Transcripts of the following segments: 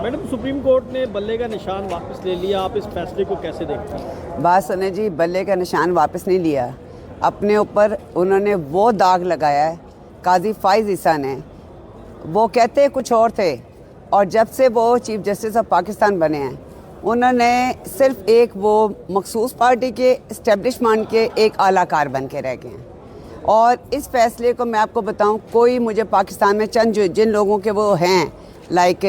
Madam, supreme court ने बल्ले का निशान वापस ले लिया, आप इस फैसले को कैसे देखते हैं? बात सुने जी, बल्ले का निशान वापस नहीं लिया, अपने ऊपर उन्होंने वो दाग लगाया है। काजी फाइज ईसा ने, वो कहते कुछ और थे, और जब से वो चीफ जस्टिस ऑफ पाकिस्तान बने हैं उन्होंने सिर्फ एक वो मखसूस पार्टी के इस्टेब्लिशमेंट के एक आलाकार बन के रह गए हैं। और इस फैसले को मैं आपको बताऊं, कोई मुझे पाकिस्तान में चंद जिन लोगों के वो हैं लाइक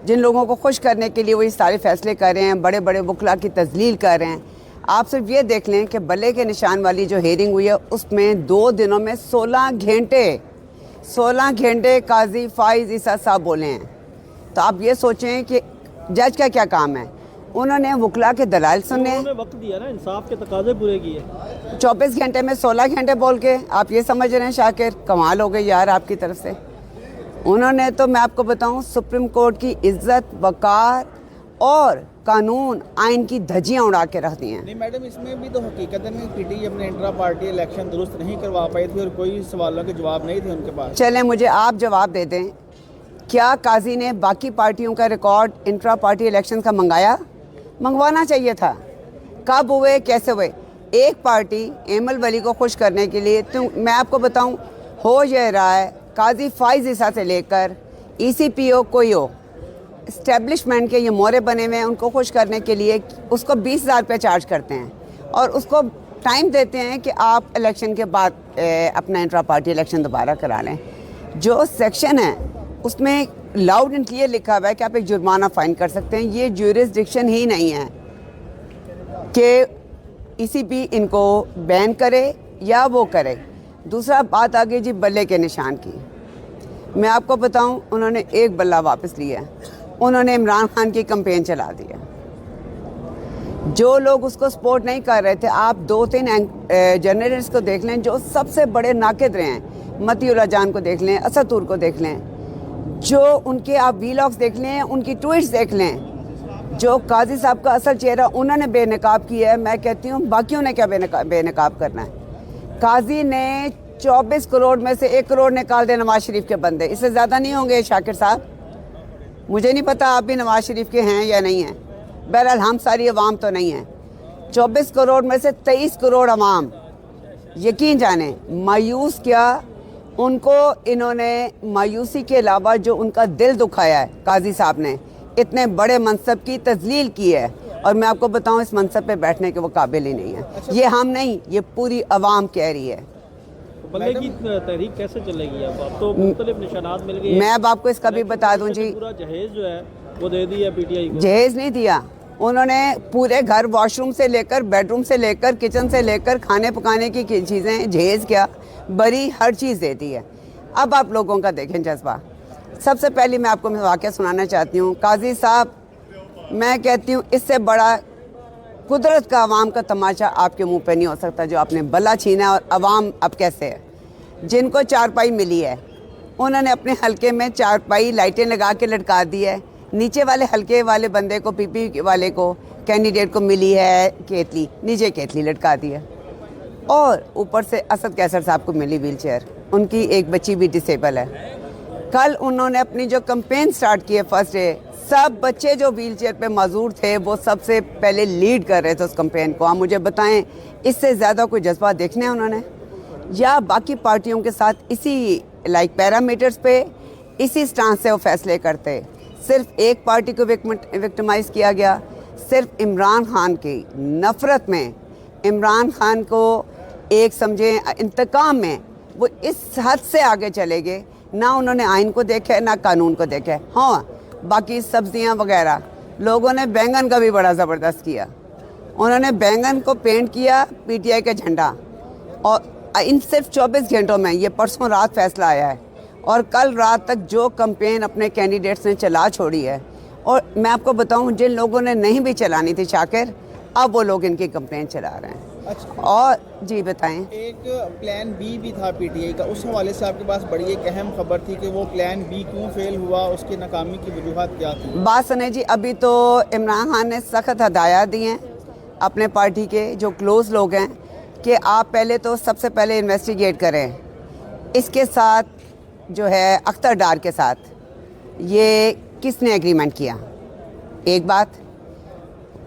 जिन लोगों को खुश करने के लिए वो ये सारे फैसले कर रहे हैं, बड़े बड़े वकला की तजलील कर रहे हैं। आप सिर्फ ये देख लें कि बल्ले के निशान वाली जो हेयरिंग हुई है उसमें 2 दिनों में 16 घंटे काजी फाइज ईसा साहब बोले हैं। तो आप ये सोचें कि जज का क्या काम है, उन्होंने वकला के दलाइल सुने, वक्त दिया ना, इंसाफ के तकाजे पूरे किए। 24 घंटे में 16 घंटे बोल के आप ये समझ रहे हैं शाकिर, कमाल हो गई यार आपकी तरफ से। उन्होंने तो मैं आपको बताऊं सुप्रीम कोर्ट की इज्जत, वकार और कानून आइन की धज्जियां उड़ा के रख दी हैं। नहीं मैडम, इसमें भी तो हकीकत में पीटीआई अपने इंट्रा पार्टी इलेक्शन दुरुस्त नहीं करवा पाई थी और कोई सवालों के जवाब नहीं थे उनके पास। चलें मुझे आप जवाब दे दें, क्या काजी ने बाकी पार्टियों का रिकॉर्ड इंट्रा पार्टी इलेक्शन का मंगवाना चाहिए था? कब हुए, कैसे हुए? एक पार्टी एमल वली को खुश करने के लिए, तो मैं आपको बताऊं, हो ये रहा है काजी फाइज ईसा से लेकर ECPO कोई हो, इस्टेब्लिशमेंट के ये मोहरे बने हुए हैं, उनको खुश करने के लिए उसको 20,000 रुपये चार्ज करते हैं और उसको टाइम देते हैं कि आप इलेक्शन के बाद अपना इंट्रा पार्टी इलेक्शन दोबारा करा लें। जो सेक्शन है उसमें लाउड एंड क्लियर लिखा हुआ है कि आप एक जुर्माना फाइन कर सकते हैं। ये ज्यूरिसडिक्शन ही नहीं है कि ECP इनको बैन करे या वो करे। दूसरा बात आ गई जी बल्ले के निशान की। मैं आपको बताऊं, उन्होंने एक बल्ला वापस लिया, उन्होंने इमरान खान की कैंपेन चला दिया। जो लोग उसको सपोर्ट नहीं कर रहे थे, आप 2-3 जर्नलिस्ट को देख लें जो सबसे बड़े नाकिद रहे हैं, मतीउल्लाह जान को देख लें, असद तूर को देख लें, जो उनके आप वीलॉग्स देख लें, उनकी ट्वीट्स देख लें। जो काजी साहब का असल चेहरा उन्होंने बेनकाब किया है, मैं कहती हूँ बाकियों ने क्या बेनकाब करना है। काजी ने 24 करोड़ में से 1 करोड़ निकाल दे नवाज शरीफ के बंदे, इससे ज़्यादा नहीं होंगे शाकिर साहब। मुझे नहीं पता आप भी नवाज शरीफ के हैं या नहीं हैं, बहरहाल हम सारी अवाम तो नहीं हैं। 24 करोड़ में से 23 करोड़ अवाम, यकीन जाने मायूस क्या, उनको इन्होंने मायूसी के अलावा जो उनका दिल दुखाया है, काजी साहब ने इतने बड़े मनसब की तजलील की है। और मैं आपको बताऊं, इस मनसब पे बैठने के वो काबिल ही नहीं है। ये हम नहीं, ये पूरी अवाम कह रही है। बल्ले की तहरीक कैसे चलेगी? अब तो मुख्तलिफ निशानात मिल गए। मैं अब आपको इसका भी बता दूं जी, पूरा जहेज जो है वो दे दिया पीटीआई को। जहेज नहीं दिया उन्होंने, पूरे घर, वॉशरूम से लेकर बेडरूम से लेकर किचन से लेकर खाने पकाने की चीज़ें, जहेज क्या बड़ी हर चीज़ दे दी है। अब आप लोगों का देखें जज्बा। सबसे पहले मैं आपको वाक़या सुनाना चाहती हूँ। काजी साहब, मैं कहती हूँ इससे बड़ा कुदरत का अवाम का तमाशा आपके मुंह पे नहीं हो सकता जो आपने बल्ला छीना। और अवाम अब कैसे है, जिनको चारपाई मिली है उन्होंने अपने हलके में चारपाई लाइटें लगा के लटका दी है। नीचे वाले हलके वाले बंदे को, PP वाले को, कैंडिडेट को मिली है केतली, नीचे केतली लटका दी है। और ऊपर से असद कैसर साहब को मिली व्हील चेयर, उनकी एक बच्ची भी डिसेबल है। कल उन्होंने अपनी जो कैंपेन स्टार्ट की है फर्स्ट डे, सब बच्चे जो व्हील चेयर पर मौजूद थे वो सबसे पहले लीड कर रहे थे उस कैंपेन को। आप मुझे बताएं, इससे ज़्यादा कोई जज्बा देखने उन्होंने, या बाकी पार्टियों के साथ इसी पैरामीटर्स पे इसी स्टांस से वो फैसले करते? सिर्फ एक पार्टी को विक्टिमाइज़ किया गया, सिर्फ इमरान खान की नफ़रत में, इमरान खान को एक समझें इंतकाम में वो इस हद से आगे चले गए। ना उन्होंने आइन को देखा है, ना कानून को देखा है। हाँ, बाकी सब्जियां वगैरह, लोगों ने बैंगन का भी बड़ा ज़बरदस्त किया। उन्होंने बैंगन को पेंट किया PTI का झंडा, और इन सिर्फ 24 घंटों में, ये परसों रात फैसला आया है, और कल रात तक जो कैंपेन अपने कैंडिडेट्स ने चला छोड़ी है। और मैं आपको बताऊं, जिन लोगों ने नहीं भी चलानी थी शाकिर, अब वो लोग इनकी कैंपेन चला रहे हैं। अच्छा, और जी बताएं। एक प्लान B भी था PTI का, उस हवाले से आपके पास बड़ी एक अहम खबर थी कि वो प्लान B क्यों फेल हुआ, उसकी नाकामी की वजूहत क्या थी? बात सुने जी, अभी तो इमरान खान ने सख्त हदायत दी हैं अपने पार्टी के जो क्लोज लोग हैं कि आप पहले तो सबसे पहले इन्वेस्टिगेट करें इसके साथ जो है अख्तर डार के साथ, ये किसने एग्रीमेंट किया? एक बात,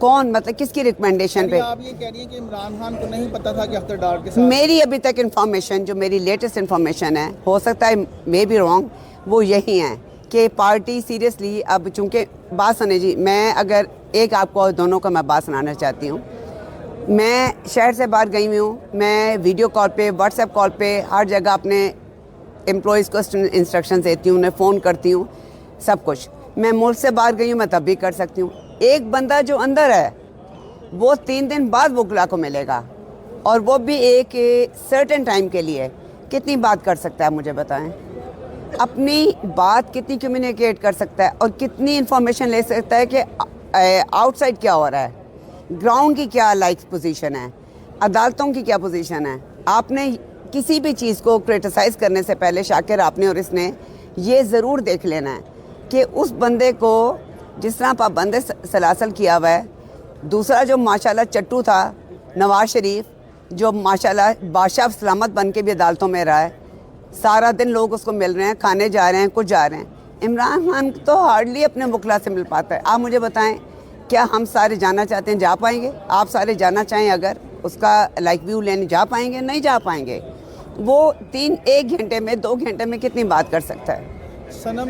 कौन, मतलब किसकी रिकमेंडेशन पे? आप ये कह रही हैं कि इमरान खान को नहीं पता था कि अख्तर डार के साथ? मेरी अभी तक इन्फॉर्मेशन, जो मेरी लेटेस्ट इन्फॉर्मेशन है, हो सकता है मे बी रॉन्ग, वो यही है कि पार्टी सीरियसली, अब चूँकि बात सुने जी, मैं अगर एक आपको और दोनों का मैं बात सुनाना चाहती हूँ। मैं शहर से बाहर गई हुई हूँ, मैं वीडियो कॉल पे, व्हाट्सएप कॉल पे, हर जगह अपने एम्प्लॉयज़ को इंस्ट्रक्शन देती हूँ, उन्हें फ़ोन करती हूँ, सब कुछ। मैं मुल्क से बाहर गई हूँ, मैं तब भी कर सकती हूँ। एक बंदा जो अंदर है वो 3 दिन बाद वकला को मिलेगा, और वो भी एक सर्टेन टाइम के लिए। कितनी बात कर सकता है मुझे बताएं? अपनी बात कितनी कम्युनिकेट कर सकता है, और कितनी इन्फॉर्मेशन ले सकता है कि आउटसाइड क्या हो रहा है, ग्राउंड की क्या लाइक पोजीशन है, अदालतों की क्या पोजीशन है। आपने किसी भी चीज़ को क्रिटिसाइज़ करने से पहले शाकिर, आपने और इसने ये ज़रूर देख लेना है कि उस बंदे को जिस तरह पाबंद सलासल किया हुआ है। दूसरा जो माशाल्लाह चट्टू था, नवाज शरीफ, जो माशाल्लाह बादशाह सलामत बन के भी अदालतों में रहा है, सारा दिन लोग उसको मिल रहे हैं, खाने जा रहे हैं, कुछ जा रहे हैं। इमरान खान तो हार्डली अपने वकला से मिल पाता है। आप मुझे बताएं, क्या हम सारे जाना चाहते हैं, जा पाएंगे? आप सारे जाना चाहें अगर, उसका लाइक व्यू लेने जा पाएंगे? नहीं जा पाएंगे। वो 1 घंटे में, 2 घंटे में कितनी बात कर सकता है? सनम